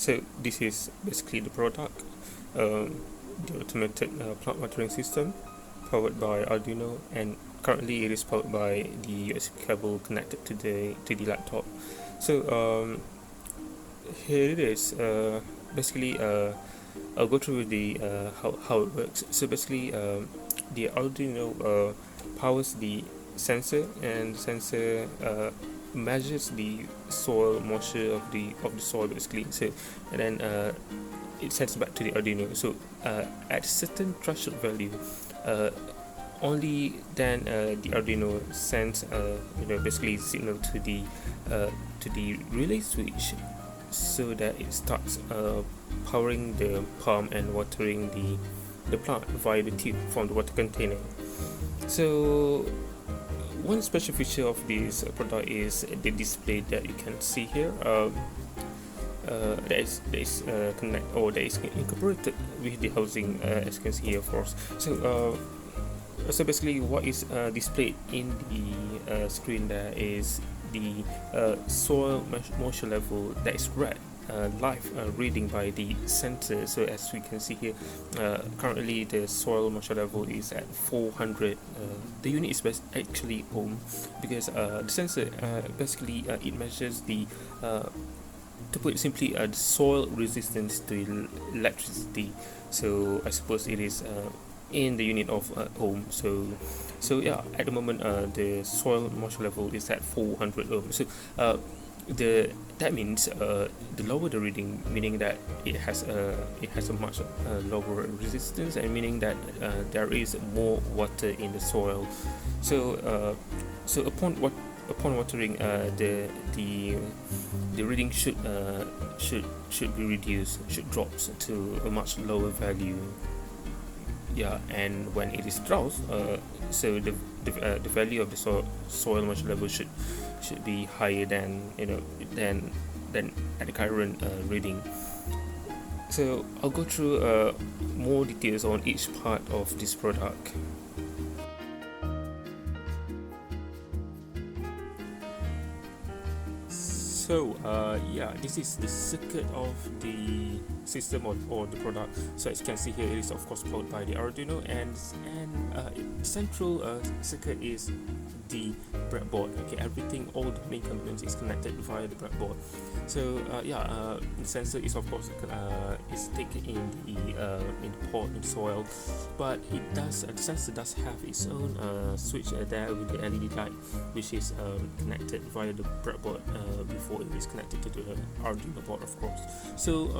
So this is basically the product, the automated plant watering system powered by Arduino, and currently it is powered by the USB cable connected to the laptop. So here it is. Basically, I'll go through the how it works. So basically, the Arduino powers the sensor, and the sensor measures the soil moisture of the soil basically. So and then it sends back to the Arduino. So at certain threshold value, uh, only then the Arduino sends basically signal to the relay switch, so that it starts powering the pump and watering the plant via the tube from the water container. So one special feature of this product is the display that you can see here. That is incorporated with the housing, as you can see here, of course. So basically, what is displayed in the screen there is the soil moisture level that is red, live reading by the sensor. So as we can see here, currently the soil moisture level is at 400. The unit is actually ohm, because the sensor basically it measures the to put it simply, the soil resistance to electricity. So I suppose it is in the unit of ohm. So yeah, at the moment the soil moisture level is at 400 ohm. So that means the lower the reading, meaning that it has a much lower resistance, and meaning that there is more water in the soil. So upon watering, the reading should be reduced, should drop to a much lower value. Yeah, and when it is drought, so the value of the soil moisture level should be higher than than at the current reading. So I'll go through more details on each part of this product. So yeah, this is the circuit of the system, or the product. So as you can see here, it is of course powered by the Arduino, and central circuit is the breadboard. Okay, everything, all the main components is connected via the breadboard. So the sensor is of course is taken in the pot, in the soil, but the sensor does have its own switch there with the LED light, which is connected via the breadboard before it is connected to the Arduino board, of course. So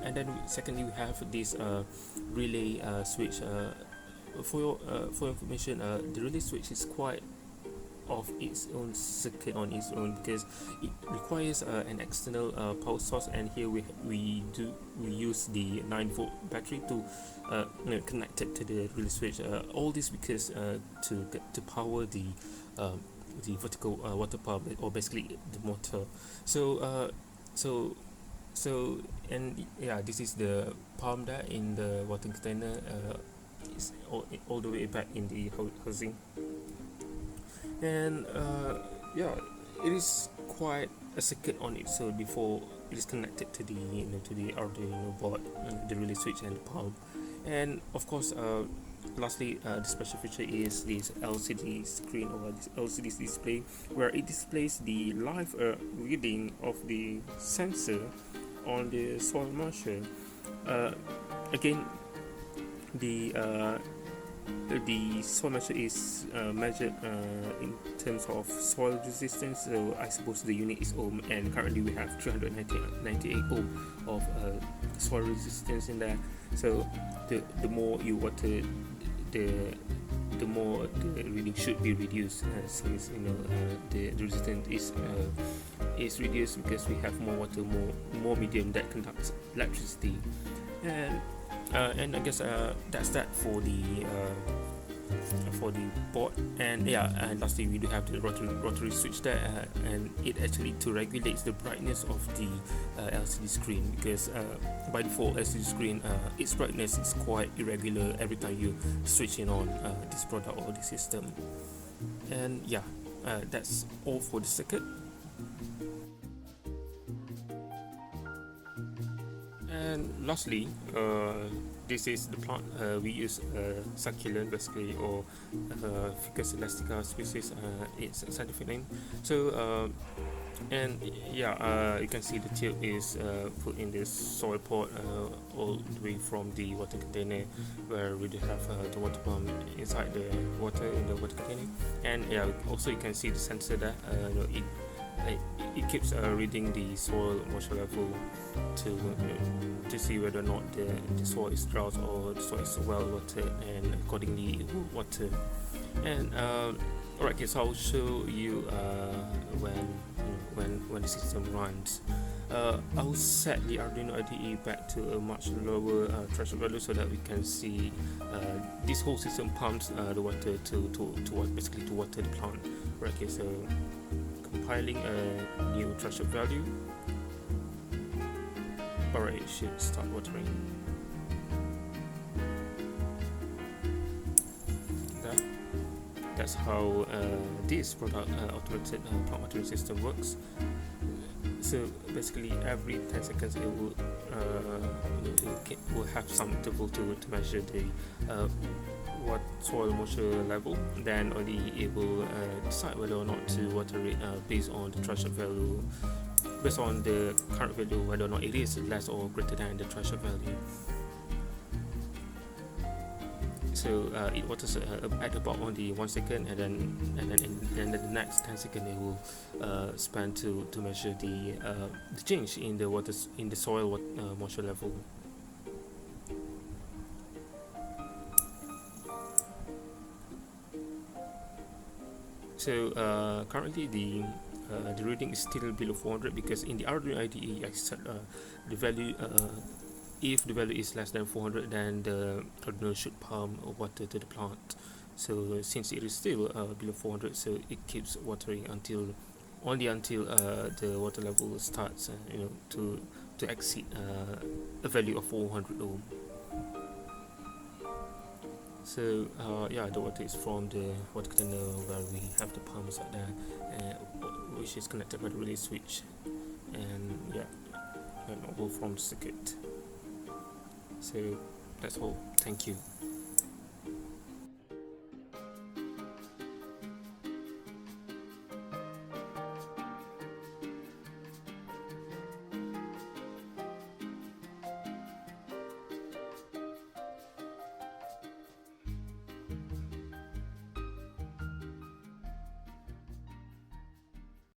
and then secondly, we have this relay switch. For information, the relay switch is quite of its own circuit on its own, because it requires an external power source, and here we use the 9-volt battery to connect it to the relay switch. All this because to power the vertical water pump, or basically the motor. And yeah, this is the pump there in the water container. Is all the way back in the housing, and yeah, it is quite a circuit on its own before it is connected to the Arduino board, the relay switch and the pump. And of course, lastly, the special feature is this LCD screen, or this LCD display, where it displays the live reading of the sensor on the soil moisture. Again, the soil moisture is measured in terms of soil resistance. So I suppose the unit is ohm, and currently we have 398 ohm of soil resistance in there. So the more you water, the more the reading should be reduced, since the resistance is reduced because we have more water, more medium that conducts electricity. And I guess that's that for the board. And yeah, and lastly, we do have the rotary switch there, and it actually to regulates the brightness of the LCD screen, because by default LCD screen, its brightness is quite irregular every time you switch in on this product or this system. And yeah, that's all for the circuit. And lastly, this is the plant. We use succulent basically, or Ficus elastica species. Its scientific name. So and yeah, you can see the tube is put in this soil pot all the way from the water container, where we do have the water pump inside the water in the water container. And yeah, also you can see the sensor there. It keeps reading the soil moisture level to see whether or not the soil is drought or the soil is well watered, and accordingly it will water. And alright, okay, so I'll show you when the system runs. I'll set the Arduino IDE back to a much lower threshold value so that we can see this whole system pumps the water to basically to water the plant. Right, okay, so compiling a new threshold value. Alright, it should start watering. That's how this product automated plant watering system works. So basically, every 10 seconds it will have some interval to measure the what soil moisture level. Then only it will decide whether or not to water it based on the threshold value, based on the current value, whether or not it is less or greater than the threshold value. So it waters at about only 1 second, and then the next 10 seconds it will spend to measure the change in the water in the soil moisture level. So currently the reading is still below 400, because in the Arduino IDE I set the value. If the value is less than 400, then the Arduino should pump water to the plant. So since it is still below 400, so it keeps watering only until the water level starts, to exceed a value of 400 ohm. So yeah, the water is from the water container where we have the pumps out there, which is connected by the relay switch, and yeah, and all from the circuit. So that's all. Thank you.